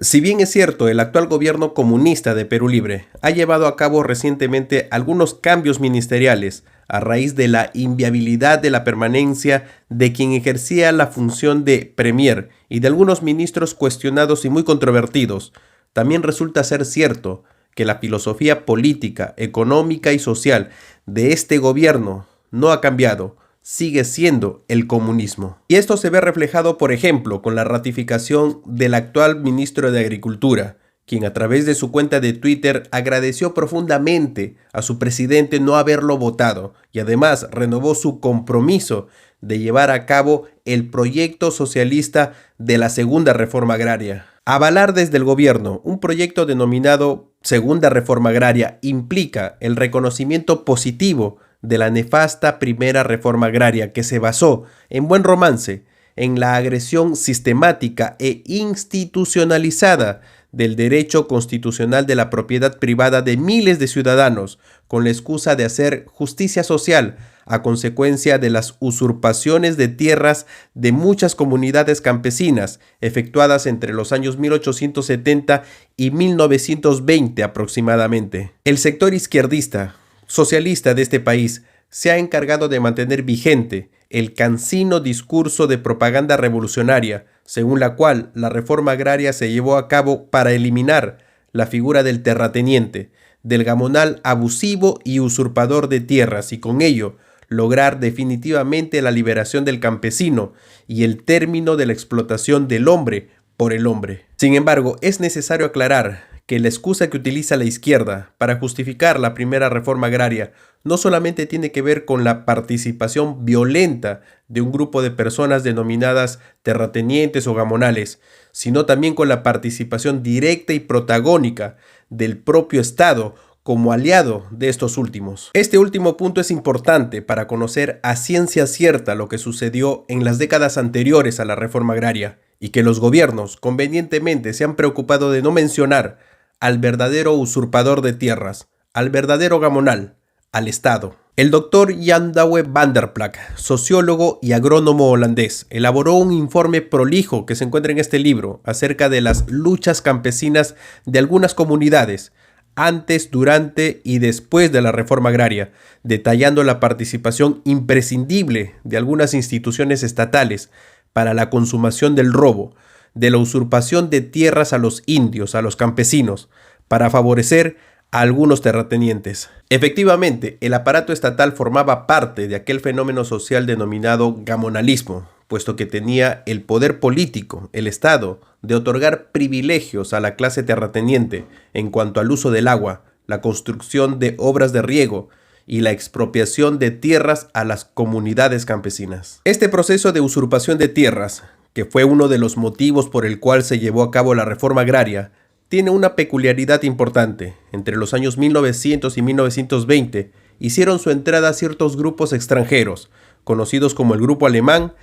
Si bien es cierto, el actual gobierno comunista de Perú Libre ha llevado a cabo recientemente algunos cambios ministeriales a raíz de la inviabilidad de la permanencia de quien ejercía la función de premier y de algunos ministros cuestionados y muy controvertidos, también resulta ser cierto que la filosofía política, económica y social de este gobierno no ha cambiado, sigue siendo el comunismo. Y esto se ve reflejado, por ejemplo, con la ratificación del actual ministro de Agricultura, quien a través de su cuenta de Twitter agradeció profundamente a su presidente no haberlo votado y además renovó su compromiso de llevar a cabo el proyecto socialista de la segunda reforma agraria. Avalar desde el gobierno un proyecto denominado Segunda Reforma Agraria implica el reconocimiento positivo de la nefasta primera reforma agraria que se basó, en buen romance, en la agresión sistemática e institucionalizada del derecho constitucional de la propiedad privada de miles de ciudadanos, con la excusa de hacer justicia social a consecuencia de las usurpaciones de tierras de muchas comunidades campesinas efectuadas entre los años 1870 y 1920 aproximadamente. El sector izquierdista, socialista de este país, se ha encargado de mantener vigente el cansino discurso de propaganda revolucionaria, según la cual la reforma agraria se llevó a cabo para eliminar la figura del terrateniente, del gamonal abusivo y usurpador de tierras y con ello lograr definitivamente la liberación del campesino y el término de la explotación del hombre por el hombre. Sin embargo, es necesario aclarar que la excusa que utiliza la izquierda para justificar la primera reforma agraria no solamente tiene que ver con la participación violenta de un grupo de personas denominadas terratenientes o gamonales, sino también con la participación directa y protagónica del propio Estado como aliado de estos últimos. Este último punto es importante para conocer a ciencia cierta lo que sucedió en las décadas anteriores a la reforma agraria y que los gobiernos convenientemente se han preocupado de no mencionar al verdadero usurpador de tierras, al verdadero gamonal, al Estado. El doctor Jan Douwe van der Plas, sociólogo y agrónomo holandés, elaboró un informe prolijo que se encuentra en este libro acerca de las luchas campesinas de algunas comunidades antes, durante y después de la reforma agraria, detallando la participación imprescindible de algunas instituciones estatales para la consumación del robo, de la usurpación de tierras a los indios, a los campesinos, para favorecer a algunos terratenientes. Efectivamente, el aparato estatal formaba parte de aquel fenómeno social denominado gamonalismo, puesto que tenía el poder político, el Estado, de otorgar privilegios a la clase terrateniente en cuanto al uso del agua, la construcción de obras de riego y la expropiación de tierras a las comunidades campesinas. Este proceso de usurpación de tierras, que fue uno de los motivos por el cual se llevó a cabo la reforma agraria, tiene una peculiaridad importante. Entre los años 1900 y 1920 hicieron su entrada ciertos grupos extranjeros, conocidos como el grupo alemán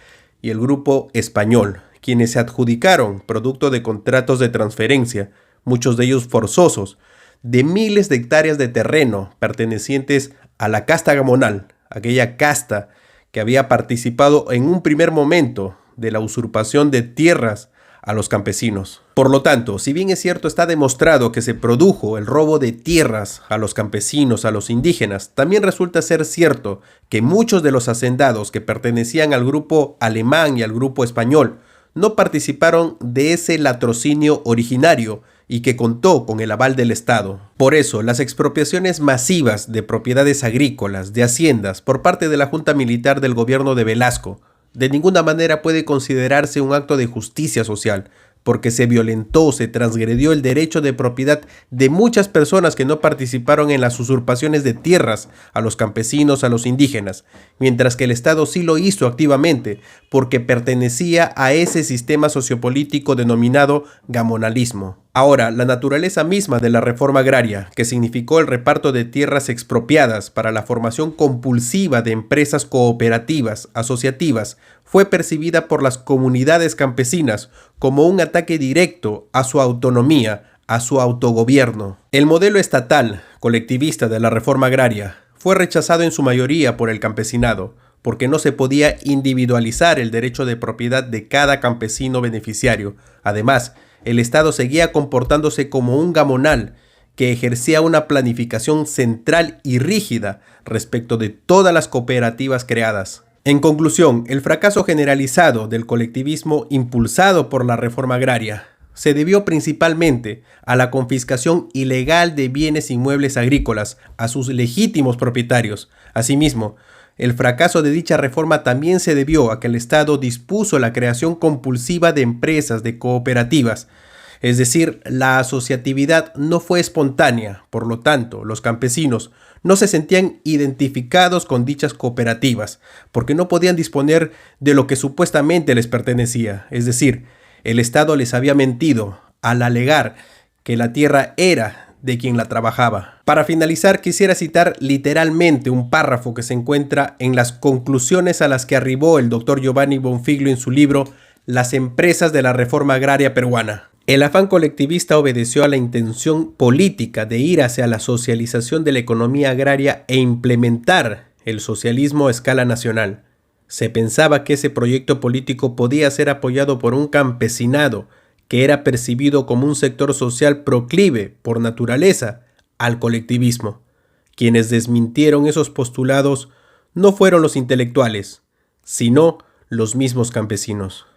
y el grupo español, quienes se adjudicaron, producto de contratos de transferencia, muchos de ellos forzosos, de miles de hectáreas de terreno pertenecientes a la casta gamonal, aquella casta que había participado en un primer momento de la usurpación de tierras a los campesinos. Por lo tanto, si bien es cierto, está demostrado que se produjo el robo de tierras a los campesinos, a los indígenas, también resulta ser cierto que muchos de los hacendados que pertenecían al grupo alemán y al grupo español no participaron de ese latrocinio originario y que contó con el aval del Estado. Por eso, las expropiaciones masivas de propiedades agrícolas, de haciendas, por parte de la Junta Militar del gobierno de Velasco, de ninguna manera puede considerarse un acto de justicia social, porque se violentó, se transgredió el derecho de propiedad de muchas personas que no participaron en las usurpaciones de tierras a los campesinos, a los indígenas, mientras que el Estado sí lo hizo activamente, porque pertenecía a ese sistema sociopolítico denominado gamonalismo. Ahora, la naturaleza misma de la reforma agraria, que significó el reparto de tierras expropiadas para la formación compulsiva de empresas cooperativas, asociativas, fue percibida por las comunidades campesinas como un ataque directo a su autonomía, a su autogobierno. El modelo estatal, colectivista de la reforma agraria, fue rechazado en su mayoría por el campesinado, porque no se podía individualizar el derecho de propiedad de cada campesino beneficiario. Además, el Estado seguía comportándose como un gamonal que ejercía una planificación central y rígida respecto de todas las cooperativas creadas. En conclusión, el fracaso generalizado del colectivismo impulsado por la reforma agraria se debió principalmente a la confiscación ilegal de bienes inmuebles agrícolas a sus legítimos propietarios. Asimismo, el fracaso de dicha reforma también se debió a que el Estado dispuso la creación compulsiva de empresas, de cooperativas. Es decir, la asociatividad no fue espontánea, por lo tanto, los campesinos no se sentían identificados con dichas cooperativas, porque no podían disponer de lo que supuestamente les pertenecía. Es decir, el Estado les había mentido al alegar que la tierra era de quien la trabajaba. Para finalizar, quisiera citar literalmente un párrafo que se encuentra en las conclusiones a las que arribó el doctor Giovanni Bonfiglio en su libro Las empresas de la reforma agraria peruana. El afán colectivista obedeció a la intención política de ir hacia la socialización de la economía agraria e implementar el socialismo a escala nacional. Se pensaba que ese proyecto político podía ser apoyado por un campesinado que era percibido como un sector social proclive, por naturaleza, al colectivismo. Quienes desmintieron esos postulados no fueron los intelectuales, sino los mismos campesinos.